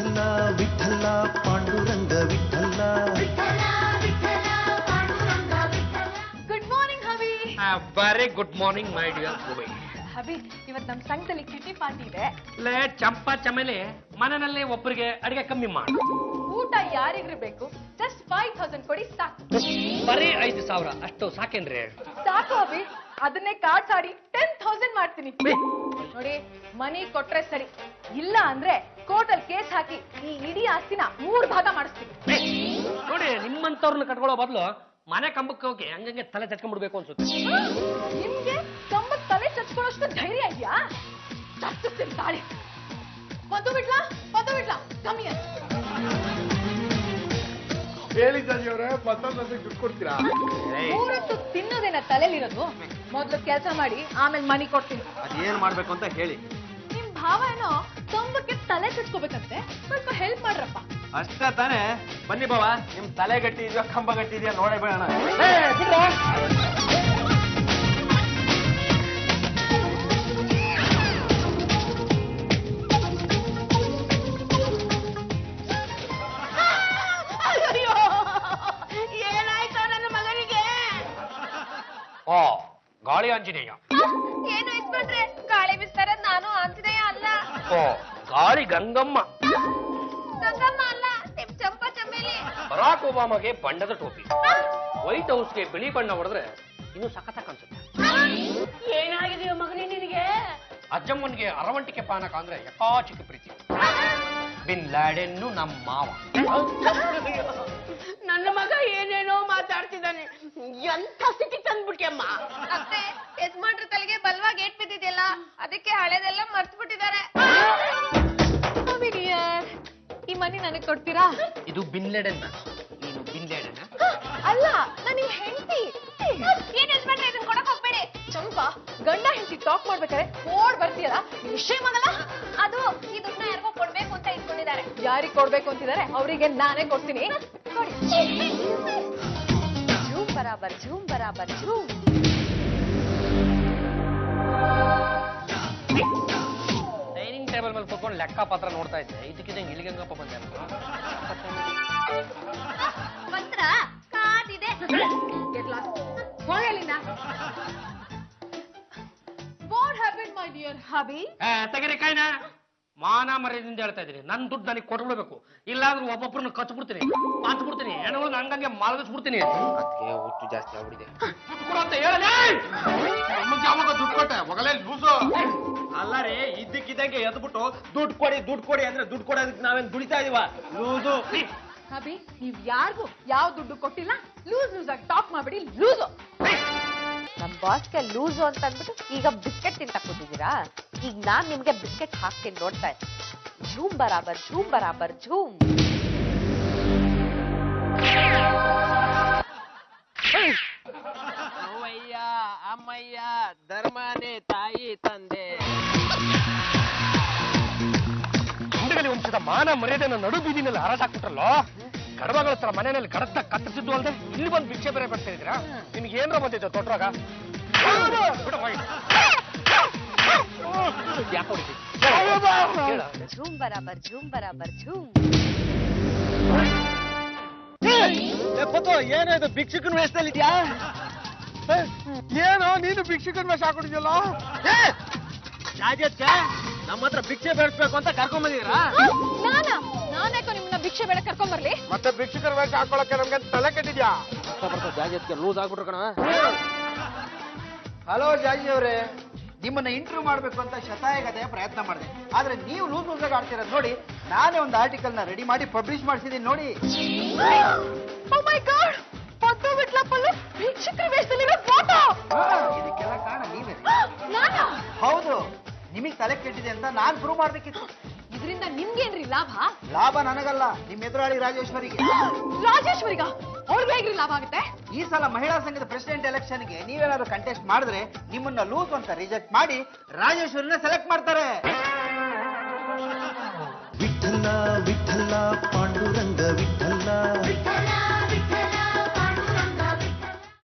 Vittala Vitthala Panduranga Vitthala. Good morning Havi. Very good morning my dear Bhoomi. Havi, ಇವತ್ತು ನಮ್ಮ ಸಂಘದಲ್ಲಿ ಕಿಟಿ ಪಾರ್ಟಿ ಇದೆ. ಲೇ ಚಂಪಾ ಚಮೇಲಿ, ಮನೆಯಲ್ಲಿ ಒಬ್ಬರಿಗೆ ಅಡಿಗೆ ಕಮ್ಮಿ ಮಾಡು. ಊಟ ಯಾರಿಗ್ರಿ ಬೇಕು? ಜಸ್ಟ್ 5000 ಕೊಡಿ ಸಾಕು. ಬರೀ 5000 ಅಷ್ಟು ಸಾಕೇನ್ರಿ? ಸಾಕು ಹವಿ, ಅದನ್ನೇ ಕಾರ್ಡ್ಸ್ ಆಡಿ 10,000 ಮಾಡ್ತೀನಿ. ನೋಡಿ, ಮನಿ ಕೊಟ್ರೆ ಸರಿ, ಇಲ್ಲ ಅಂದ್ರೆ ಕೋರ್ಟಲ್ಲಿ ಕೇಸ್ ಹಾಕಿ ಈ ಇಡೀ ಆಸ್ತಿನ 3 ಭಾಗ ಮಾಡಿಸ್ತೀನಿ. ನೋಡಿ, ನಿಮ್ಮಂತವ್ರನ್ನ ಕಟ್ಕೊಳ್ಳೋ ಬದಲು ಮನೆ ಕಂಬಕ್ಕೆ ಹೋಗಿ ಹಂಗಂಗೆ ತಲೆ ಚಚ್ಕೊಂಡ್ಬಿಡ್ಬೇಕು ಅನ್ಸುತ್ತೆ. ನಿಮ್ಗೆ ಕಂಬಕ್ಕೆ ತಲೆ ಚಚ್ಕೊಳ್ಳೋಷ್ಟು ಧೈರ್ಯ ಇದೆಯಾ? ಚಚ್ಚಿಸ್ತೀನಿ ತಾಳಿ. ಪದ್ದು ಬಿಡ್ಲಾ ಕಮ್ಮಿ ಹೇಳಿ ಜಾಜಿಯವರೇ, ಮತ್ತೊಂದು ದುಡ್ಡು ಕೊಡ್ತೀರಾ? ಮೂರತ್ತು ತಿನ್ನೋದೇನ ತಲೆಲಿರೋದು? ಮೊದ್ಲು ಕೆಲಸ ಮಾಡಿ ಆಮೇಲೆ ಮನಿ ಕೊಡ್ತೀನಿ. ಅದೇನ್ ಮಾಡ್ಬೇಕು ಅಂತ ಹೇಳಿ. ನಿಮ್ ಭಾವ ಏನೋ ಕಂಬಕ್ಕೆ ತಲೆ ಚಚ್ಕೋಬೇಕಂತೆ, ಸ್ವಲ್ಪ ಹೆಲ್ಪ್ ಮಾಡ್ರಪ್ಪ. ಅಷ್ಟೇ ತಾನೇ? ಬನ್ನಿ ಬಾವ, ನಿಮ್ ತಲೆ ಗಟ್ಟಿ ಇದೆಯಾ ಕಂಬ ಗಟ್ಟಿ ಇದೆಯಾ ನೋಡೇ ಬೇಡ. ಏನಾಯ್ತು ನನ್ನ ಮಗನಿಗೆ? ಓ, ಗಾಳಿ ಆಂಜನೇಯ. ಏನು ಇಸ್ಕೊಂಡ್ರೆ? ಗಾಳಿ ಬಿಸ್ತಾರ ನಾನು ಆಂಜನೇಯ ಅಲ್ಲ. ಓ, ಗಾಳಿ ಗಂಗಮ್ಮ. ಗಂಗಮ್ಮ ಅಲ್ಲ, ನಿಮ್ ಚಂಪಾ ಚಮೇಲಿ. ಬರಾಕ್ ಒಬಾಮಗೆ ಬಣ್ಣದ ಟೋಪಿ, ವೈಟ್ ಹೌಸ್ಗೆ ಬಿಳಿ ಬಣ್ಣ ಹೊಡೆದ್ರೆ ಇನ್ನು ಸಖತ್ತ ಕಾಣಿಸುತ್ತೆ. ಏನಾಗಿದೆಯೋ ಮಗನೇ ನಿನಗೆ? ಅಜ್ಜಮ್ಮನ್ಗೆ ಅರವಂಟಿಕೆ ಪಾನಕ ಅಂದ್ರೆ ಯಕಾಚಿಕ ಪ್ರೀತಿ. ಬಿನ್ ಲ್ಯಾಡೆನ್ನು ನಮ್ಮ ಮಾವ. ನನ್ನ ಮಗ ಏನೇನೋ ಮಾತಾಡ್ತಿದ್ದಾನೆ. ಎಂಥ ಸ್ಥಿತಿ ತಂದ್ಬಿಟ್ಯಮ್ಮ. ಅತ್ತೆ, ಯಜಮಾನ್ರ ತಲೆಗೆ ಬಲವಾಗಿ ಏಟ್ ಬಿದ್ದಿದೆಯಲ್ಲ, ಅದಕ್ಕೆ ಹಳೆದೆಲ್ಲ ಮರ್ತು ಬಿಟ್ಟಿದ್ದಾರೆ. ಈ ಮನಿ ನನಗೆ ಕೊಡ್ತೀರಾ? ಇದು ಬಿನ್ ಲ್ಯಾಡೆನ್, ನೀನು ಬಿನ್ ಲ್ಯಾಡೆನ್ ಅಲ್ಲ, ನಾನು ನಿಮ್ ಹೆಂಡತಿ. ಏನ್ ಯಜಮಾನ್ರೆ, ಇದನ್ನ ಕೊಡಕ್ ಹೋಗ್ಬೇಡಿ. ಚಂಪಾ, ಗಂಡ ಹೆಂಡತಿ ಟಾಕ್ ಮಾಡ್ಬೇಕಾದ್ರೆ ಓಡ್ ಬರ್ತೀಯಲ್ಲ, ವಿಷಯ ಮಗಲ್ಲ. ಅದು ಈ ದುಡ್ಡನ್ನ ಯಾರಿಗೋ ಕೊಡ್ಬೇಕು ಅಂತ ಇಟ್ಕೊಂಡಿದ್ದಾರೆ. ಯಾರಿಗೆ ಕೊಡ್ಬೇಕು ಅಂತಿದ್ದಾರೆ ಅವರಿಗೆ ನಾನೇ ಕೊಡ್ತೀನಿ. ಕೊಡಿ. ಝೂಮ್ ಬರಾಬರ್ ಝೂಮ್ ಬರಾಬರ್ ಝೂಮ್. ಡೈನಿಂಗ್ ಟೇಬಲ್ ಮೇಲೆ ಕೂತ್ಕೊಂಡು ಲೆಕ್ಕ ಪತ್ರ ನೋಡ್ತಾ ಇದ್ದೆ, ಇದಕ್ಕಿದ್ದಂಗೆ ಇಲ್ಲಿಗಂಗಪ್ಪ ಬಂದೆ. ಪತ್ರ ಕಾದಿದೆ. ಹೋಗಲಿಲ್ಲ. What happened, my dear hubby? ತೆಗರಿ ಕೈನ. ಮಾನ ಮರ್ಯಾದಿಂದ ಹೇಳ್ತಾ ಇದ್ದೀನಿ, ನನ್ ದುಡ್ಡು ನನಗೆ ಕೊಟ್ಬಿಡ್ಬೇಕು, ಇಲ್ಲಾಂದ್ರೆ ಒಬ್ಬೊಬ್ಬರನ್ನ ಕಚ್ಬಿಡ್ತೀನಿ, ಪಾಚ್ಬಿಡ್ತೀನಿ, ಹೆಣ್ಣುಗಳನ್ನ ಹಂಗಂಗೆ ಮಾಲ್ಗಿಸ್ಬಿಡ್ತೀನಿ. ಅದಕ್ಕೆ ಹುಟ್ಟು ಜಾಸ್ತಿ ಆಗ್ಬಿಡಿದೆ. ದುಡ್ಡು ಕೊಡು ಅಂತ ಹೇಳಲೇ. ಯಾವಾಗ ದುಡ್ಡು ಕೊಟ್ಟೆ ಮಗಳೇ ಲೂಸು? ಅಲ್ಲ ರೀ, ಇದ್ದಕ್ಕಿದ್ದಂಗೆ ಎದ್ಬಿಟ್ಟು ದುಡ್ಡು ಕೊಡಿ ಅಂದ್ರೆ ದುಡ್ಡು ಕೊಡೋದಕ್ಕೆ ನಾವೇನ್ ದುಡಿತಾ ಇದೀವ? ಲೂಸು. ಹಬಿ, ನೀವ್ ಯಾರಿಗೂ ಯಾವ ದುಡ್ಡು ಕೊಟ್ಟಿಲ್ಲ. ಲೂಸ್ ಆಗಿ ಟಾಕ್ ಮಾಡ್ಬಿಡಿ. ಲೂಸು. ನಮ್ ಬಾಸ್ಗೆ ಲೂಸು ಅಂತ ಅಂದ್ಬಿಟ್ಟು ಈಗ ಬಿಸ್ಕೆಟ್ ತಿಂತ ಕೂತಿದ್ದೀರಾ? ಈಗ ನಾನ್ ನಿಮ್ಗೆ ಬಿಸ್ಕೆಟ್ ಹಾಕ್ತೀನಿ, ನೋಡ್ತಾ ಇದ್ದೆ. ಝೂಮ್ ಬರಾಬರ್ ಝೂಮ್ ಬರಾಬರ್ ಝೂಮ್. ಅವ್ವಯ್ಯ ಅಮ್ಮಯ್ಯ ಧರ್ಮನೇ ತಾಯಿ ತಂದೆ. ಹಿಂದಗಲಿ ವಂಶದ ಮಾನ ಮರ್ಯಾದೆನ ನಡು ಬೀದಿನಲ್ಲಿ ಹರಾಟಾಕ್ಬಿಟ್ರಲ್ಲೋ. ಕಡಬಗಳ ಹತ್ರ ಮನೆಯಲ್ಲಿ ಕಡತ್ತ ಕತ್ತರಿಸಿದ್ದು ಅಲ್ಲದೆ ಇಲ್ಲಿ ಬಂದು ಭಿಕ್ಷೆ ಬೇರೆ ಬರ್ತಾ ಇದ್ದೀರಾ? ನಿಮ್ಗೆ ಏನ್ರ ಬಂದಿತ್ತು ತೊಟ್ರಾಗ? ಝೂಮ್ ಬರಾಬರ್ ಝೂಮ್ ಬರಾಬರ್ ಝೂಮ್. ಏನಾಯ್ತು, ಭಿಕ್ಷುಕನ ವೇಷದಲ್ಲಿ ಇದ್ಯಾ? ಏನೋ ನೀನು ಭಿಕ್ಷುಕನ ವೇಷ ಹಾಕೊಂಡಿದ್ಯಲ್ಲ? ರಾಜಕ್ಕೆ ನಮ್ಮ ಹತ್ರ ಭಿಕ್ಷೆ ಬೇಡಿಸ್ಬೇಕು ಅಂತ ಕರ್ಕೊಂಡ್ ಬಂದಿದ್ದೀರಾ? ನಾನೇಕೋ ನಿಮ್ಮನ್ನ ಭಿಕ್ಷೆ ಬೇಡ ಕರ್ಕೊಂಡ್ ಬರ್ಲಿ? ಮತ್ತೆ ಭಿಕ್ಷುಕರ ವೇಷ ಹಾಕೊಳಕ್ಕೆ ನಮ್ಗೆ ತಲೆ ಕೆಟ್ಟಿದ್ಯಾ? ಜಾಜತ್ಗೆ ಲೂಸ್ ಆಗ್ಬಿಟ್ರು ಕಣ. ಹಲೋ ಜಾಜಿ ಅವರೇ, ನಿಮ್ಮನ್ನ ಇಂಟರ್ವ್ಯೂ ಮಾಡ್ಬೇಕು ಅಂತ ಶತಾಯಗತೆಯ ಪ್ರಯತ್ನ ಮಾಡಿದೆ, ಆದ್ರೆ ನೀವು ಲೂಸ್ ಆಗಿ ಆಡ್ತಿರೋದು ನೋಡಿ ನಾನೇ ಒಂದು ಆರ್ಟಿಕಲ್ ನ ರೆಡಿ ಮಾಡಿ ಪಬ್ಲಿಷ್ ಮಾಡಿಸಿದೀನಿ ನೋಡಿ. ಓ ಮೈ ಗಾಡ್, ಪದ್ದು ಬಿಟ್ಲ ಪಲ್ಲು ಭಿಕ್ಷುಕರ ವೇಷದಲ್ಲಿರೋ ಫೋಟೋ. ಇದಕ್ಕೆಲ್ಲ ಕಾರಣ ನೀವೇ. ನಾನಾ? ಹೌದು, ನಿಮಗ್ ತಲೆ ಕೆಟ್ಟಿದೆ ಅಂತ ನಾನ್ ಪ್ರೂವ್ ಮಾಡ್ಬೇಕಿತ್ತು. ಇದರಿಂದ ನಿಮ್ಗೇನ್ರಿ ಲಾಭ? ಲಾಭ ನನಗಲ್ಲ, ನಿಮ್ ಎದುರಾಳಿ ರಾಜೇಶ್ವರಿಗೆ. ರಾಜೇಶ್ವರಿಗ? ಅವ್ರಿಗೆ ಹೇಗ್ರಿ ಲಾಭ ಆಗುತ್ತೆ? ಈ ಸಲ ಮಹಿಳಾ ಸಂಘದ ಪ್ರೆಸಿಡೆಂಟ್ ಎಲೆಕ್ಷನ್ಗೆ ನೀವೇನಾದ್ರು ಕಂಟೆಸ್ಟ್ ಮಾಡಿದ್ರೆ ನಿಮ್ಮನ್ನ ಲೂಸ್ ಅಂತ ರಿಜೆಕ್ಟ್ ಮಾಡಿ ರಾಜೇಶ್ವರಿನ ಸೆಲೆಕ್ಟ್ ಮಾಡ್ತಾರೆ. ವಿಠಲ ವಿಠಲ ಪಾಂಡುರಂಗ ವಿಠಲ.